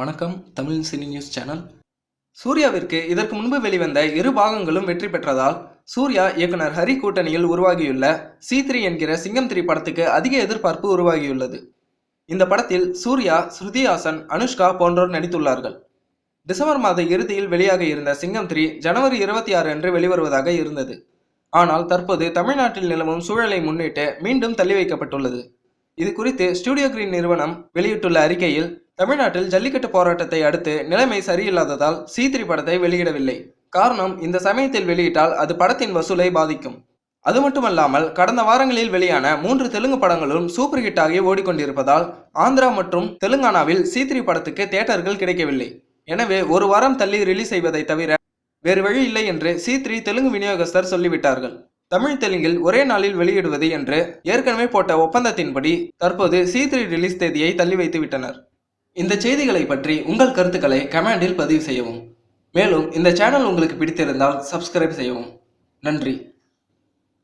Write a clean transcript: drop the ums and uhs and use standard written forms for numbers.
வணக்கம். Tamil cine news channel. சூர்யாவிற்கு இதற்கு முன்பு வெளிவந்த 2 பாகங்களும் வெற்றி பெற்றதால் சூர்யா இயக்குனர் ஹரி கூட்டணியில் உருவாகியுள்ள C3 என்கிற சிங்கம் 3 படத்துக்கு அதிக எதிர்பார்ப்பு உருவாகியுள்ளது. இந்த படத்தில் சூர்யா, ஸ்ருதி ஹாசன், அனுஷ்கா போன்றோர் நடித்துள்ளார்கள். டிசம்பர் மாத இறுதியில் வெளியாக இருந்த சிங்கம் 3 ஜனவரி 26 அன்று வெளிவருவதாக இருந்தது. ஆனால் தற்போது தமிழ்நாட்டில் நிலவும் சூழலை முன்னிட்டு மீண்டும் தள்ளி வைக்கப்பட்டுள்ளது. இது குறித்து ஸ்டுடியோ கிரீன் நிறுவனம் வெளியிட்டுள்ள அறிக்கையில், தமிழ்நாட்டில் ஜல்லிக்கட்டு போராட்டத்தை அடுத்து நிலைமை சரியில்லாததால் C3 படத்தை வெளியிடவில்லை. காரணம், இந்த சமயத்தில் வெளியிட்டால் அது படத்தின் வசூலை பாதிக்கும். அது மட்டுமல்லாமல் கடந்த வாரங்களில் வெளியான 3 தெலுங்கு படங்களும் சூப்பர் ஹிட் ஆகி ஓடிக்கொண்டிருப்பதால் ஆந்திரா மற்றும் தெலுங்கானாவில் C3 படத்துக்கு தியேட்டர்கள் கிடைக்கவில்லை. எனவே ஒரு வாரம் தள்ளி ரிலீஸ் செய்வதை தவிர வேறு வழி இல்லை என்று C3 தெலுங்கு விநியோகஸ்தர் சொல்லிவிட்டார்கள். தமிழ் தெலுங்கில் ஒரே நாளில் வெளியிடுவது என்று ஏற்கனவே போட்ட ஒப்பந்தத்தின்படி தற்போது C3 ரிலீஸ் தேதியை தள்ளி வைத்து விட்டனர். இந்த செய்திகளை பற்றி உங்கள் கருத்துக்களை கமெண்டில் பதிவு செய்யவும். மேலும் இந்த சேனல் உங்களுக்கு பிடித்திருந்தால் சப்ஸ்கிரைப் செய்யவும். நன்றி.